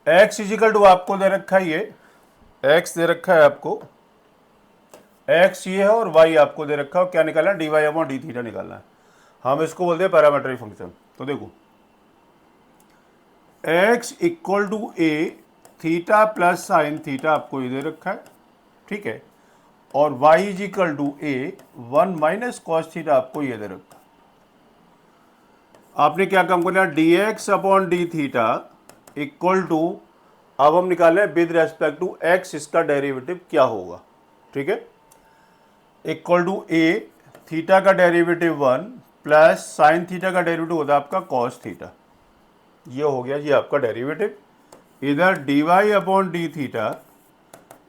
x इजिकल टू आपको दे रखा है, ये x दे रखा है आपको, x ये है और y आपको दे रखा है, क्या निकालना है, dy अपॉन डी थीटा निकालना है। हम इसको बोलते हैं पैरामीट्रिक फंक्शन। तो देखो x equal to a theta plus sine theta आपको ये दे रखा है, ठीक है, और y is equal to a 1 minus cos theta आपको ये दे रखा है। आपने क्या काम करना है, dx upon d theta equal to, अब हम निकाल रहे हैं विद रेस्पेक्ट टू x इसका डेरिवेटिव क्या होगा, ठीक है, इक्वल टू ए थीटा का डेरिवेटिव 1 प्लस साइन थीटा का डेरिवेटिव होता है आपका कॉस थीटा। ये हो गया जी आपका डेरिवेटिव। इधर d Y upon d theta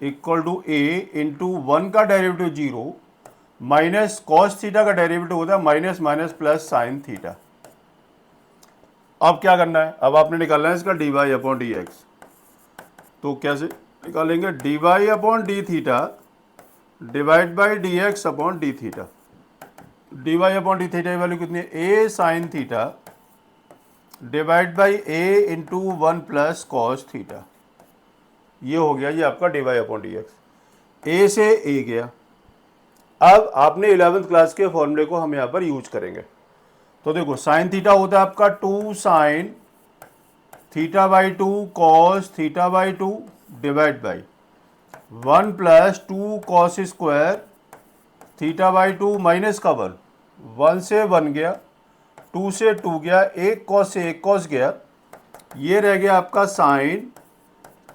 equal to a into 1 का डेरिवेटिव 0 माइनस कॉस थीटा का डेरिवेटिव होता है minus minus plus sine theta. अब क्या करना है, अब आपने निकालना है इसका d Y upon D x. तो कैसे निकालेंगे, d Y upon d theta divide by d x upon d theta. D Y upon d theta की वैल्यू कितनी है, a sine theta divide by a into 1 plus cos theta. ये हो गया ये आपका D Y upon D x. ए से ए गया। अब आपने 11th क्लास के फॉर्मूले को हम यहाँ पर यूज करेंगे। तो देखो साइन थीटा होता है आपका 2 sine theta by 2 cos theta by 2 divide by 1 plus 2 cos square theta by 2 minus का 1 से 1 गया, 2 से 2 गया, एक कॉस से एक कॉस गया, ये रह गया आपका sine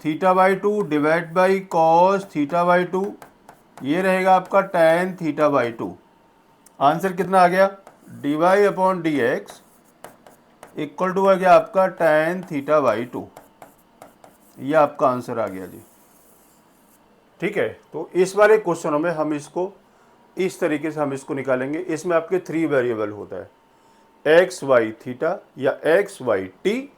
theta by 2 divide by cos theta by 2, ये रहेगा आपका tan थीटा बाई 2। आंसर कितना आ गया, d Y upon D x equal to आ गया आपका tan थीटा बाई 2। ये आपका आंसर आ गया जी, ठीक है। तो इस वाले क्वेश्चनों में हम इसको इस तरीके से हम इसको निकालेंगे। इसमें आपके 3 वेरिएबल होता है, एक्स वाई थीटा या एक्स वाई टी,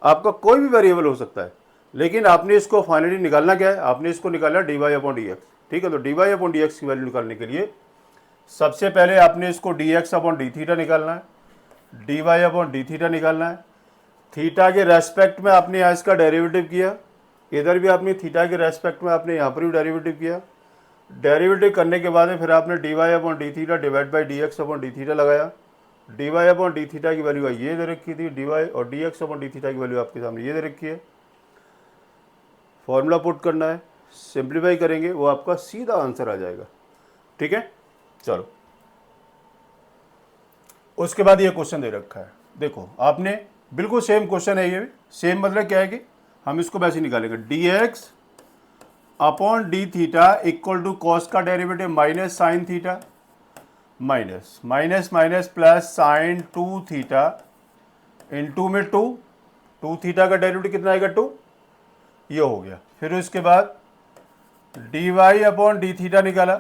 आपका कोई भी वेरिएबल हो सकता है, लेकिन आपने इसको फाइनली निकालना क्या है, आपने इसको निकाला d Y upon D x, ठीक है। तो D Y upon D x की वैल्यू निकालने के लिए सबसे पहले आपने इसको d x upon d theta निकालना है, d Y upon d theta निकालना है। थीटा के रेस्पेक्ट में आपने यहाँ इसका डेरिवेटिव किया, इधर भी आपने थीटा के रेस्पेक्ट में आपने यहाँ पर भी डेरिवेटिव किया। डेरिवेटिव करने के बाद फिर आपने d Y upon d theta divide by d x upon d theta लगाया। D Y upon d theta की वैल्यू ये दे रखी थी, डी वाई और d x upon d theta की वैल्यू आपके सामने ये दे रखी है। फॉर्मूला पुट करना है, सिंप्लीफाई करेंगे, वो आपका सीधा आंसर आ जाएगा, ठीक है। चलो उसके बाद ये क्वेश्चन दे रखा है, देखो आपने बिल्कुल सेम क्वेश्चन है, ये सेम मतलब क्या है कि हम इसको वैसे निकालेंगे, d x upon d theta equal to cos का derivative minus sine theta minus minus minus plus sine 2 theta into में 2 थीटा का डेरिवेटिव कितना आएगा 2, ये हो गया। फिर उसके बाद d Y upon d theta निकाला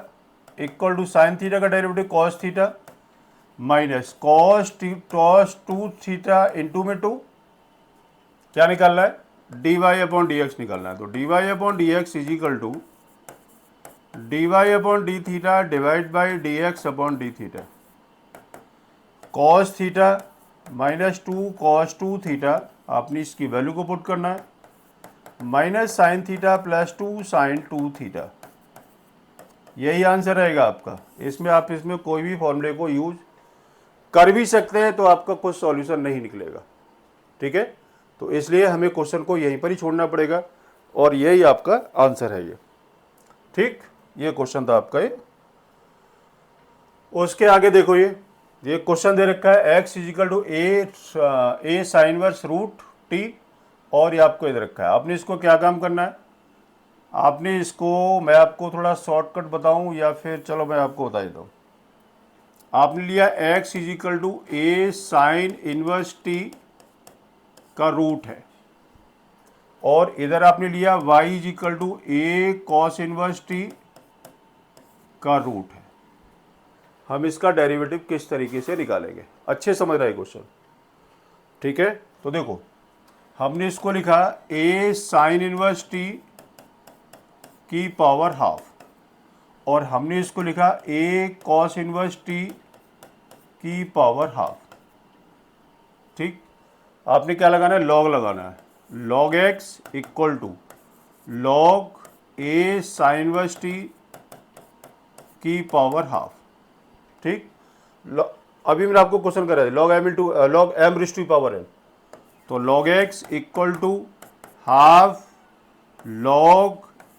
इक्वल टू साइन थीटा का derivative cos theta minus cos 2 theta into में 2, क्या निकालना है, d Y upon D x निकालना है। तो D Y upon D x is equal to d Y upon d theta divide by d x upon d theta, cos theta minus 2 cos 2 theta, आपने इसकी value को put करना है, minus sine theta plus 2 sine 2 theta. यही answer रहेगा आपका। इसमें आप इसमें कोई भी फॉर्मूले को यूज कर भी सकते हैं, तो आपका कुछ सॉल्यूशन नहीं निकलेगा, ठीक है। तो इसलिए हमें क्वेश्चन को यहीं पर ही छोड़ना पड़ेगा और यही आपका आंसर है ये, ठीक। ये क्वेश्चन था आपका ये। उसके आगे देखो ये क्वेश्चन दे रखा है x equal to a sine verse root t, और ये आपको इधर रखा है। आपने इसको क्या काम करना है, आपने इसको, मैं आपको थोड़ा शॉर्टकट बताऊं या फिर चलो मैं आपको बता देता हूँ। आपने लिया x equal to a sine inverse t का रूट है, और इधर आपने लिया y equal to a cos inverse t का रूट है। हम इसका डेरिवेटिव किस तरीके से निकालेंगे, अच्छे समझ रहे क्वेश्चन, ठीक है। तो देखो हमने इसको लिखा a साइन इनवर्स टी की पावर हाफ, और हमने इसको लिखा a कॉस इनवर्स टी की पावर हाफ। ठीक, आपने क्या लगाना है, लॉग लगाना है, log x equal to log a sine inverse t की पावर हाफ। ठीक, अभी मैंने आपको क्वेश्चन करा है log m into log m raised to power n, तो log x equal to half log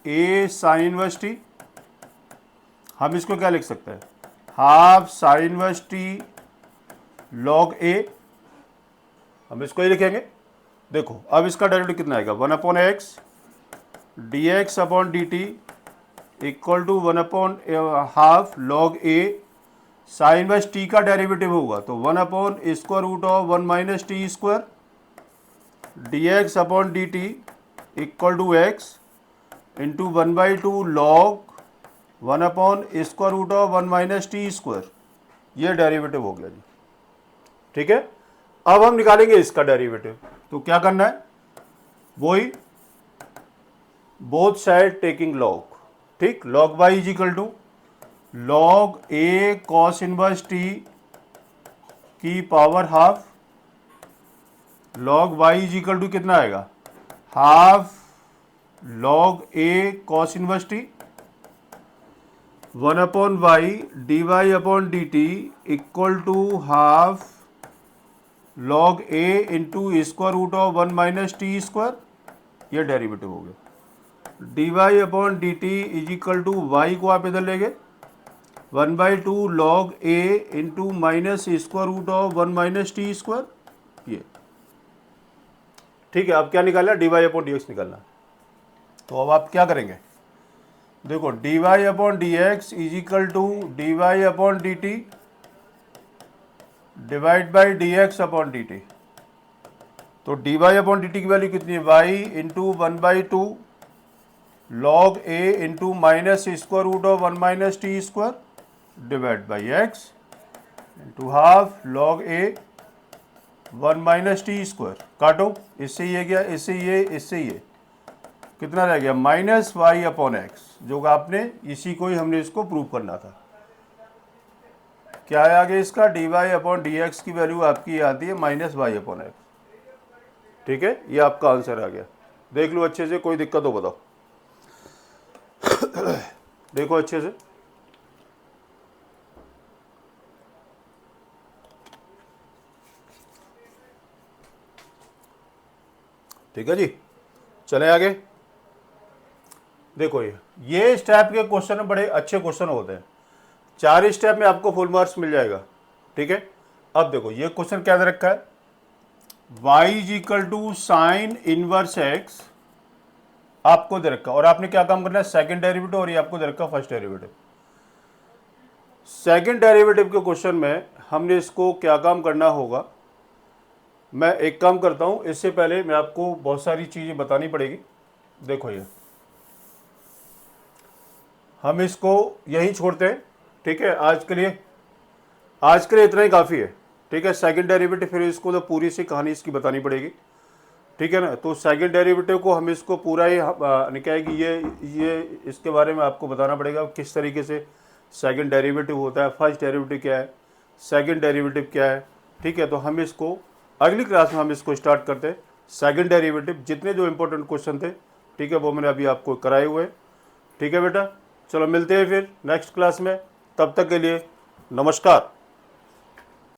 a sine inverse t, हम इसको क्या लिख सकते हैं, half sine inverse t log a, हम इसको ही लिखेंगे। देखो अब इसका डेरिवेटिव कितना आएगा, 1/x dx upon dt equal to 1/हाफ log a sine inverse t का डेरिवेटिव होगा तो 1/√(1 - t²) dx upon dt equal to x into 1/2 log 1/√(1 - t²), ये डेरिवेटिव हो गया जी। ठीक है, अब हम निकालेंगे इसका डेरिवेटिव, तो क्या करना है, वही बोथ साइड टेकिंग लॉग। ठीक, log y is equal to log a cos inverse t की power half, log y is equal to कितना आएगा, half log a cos inverse t 1/y dy upon dt equal to half log a into (1 - t²), ये derivative हो गया। dy upon dt is equal to y को आप इधर ले गए 1/2 log a इंटू (1 - t²), ये। ठीक है, अब क्या निकालना है, dy अपॉन dx निकालना। तो अब आप क्या करेंगे, देखो dy upon dx is equal to dy upon dt divide by dx upon dt, तो dy अपॉन dt की वैल्यू कितनी है, y into 1/2 log a into (1 - t²) divide by x into half log a 1 - t²। काटो, इससे ये गया, इससे ये कितना रह गया, -y अपॉन x, जो आपने इसी को ही हमने इसको प्रूव करना था। क्या है आगे इसका, dy अपॉन dx की वैल्यू आपकी आती है -y अपॉन x। ठीक है, ये आपका आंसर आ गया। देख लो अच्छे से, कोई दिक्कत हो बताओ। देखो अच्छे से, ठीक है जी, चलें आगे। देखो ये इस टाइप के क्वेश्चन बड़े अच्छे क्वेश्चन होते हैं, 4 स्टेप में आपको फुल मार्क्स मिल जाएगा। ठीक है, अब देखो ये क्वेश्चन क्या दे रखा है, y is equal to sine inverse x आपको दे रखा है, और आपने क्या काम करना है, सेकंड डेरिवेटिव, और ये आपको दे रखा है फर्स्ट डेरिवेटिव। सेकंड डेरिवेटिव के क्वेश्चन में हमने इसको क्या काम करना होगा, मैं एक काम करता हूं, इससे पहले मैं आपको बहुत सारी चीजें बतानी पड़ेगी। देखो ये हम इसको यहीं छोड़ते हैं। ठीक है, आज के लिए इतना ही काफ़ी है। ठीक है, सेकंड डेरिवेटिव फिर इसको तो पूरी सी कहानी इसकी बतानी पड़ेगी। ठीक है ना, तो सेकंड डेरिवेटिव को हम इसको पूरा ही निकालेंगे, ये इसके बारे में आपको बताना पड़ेगा किस तरीके से सेकंड डेरिवेटिव होता है, फर्स्ट डेरिवेटिव क्या है, सेकंड डेरिवेटिव क्या है। ठीक है, तो हम इसको अगली क्लास में हम इसको स्टार्ट करते हैं। सेकंड डेरिवेटिव जितने जो इंपॉर्टेंट क्वेश्चन थे, ठीक है, वो मैंने अभी आपको कराए हुए हैं। ठीक है बेटा, चलो मिलते हैं फिर नेक्स्ट क्लास में, तब तक के लिए नमस्कार।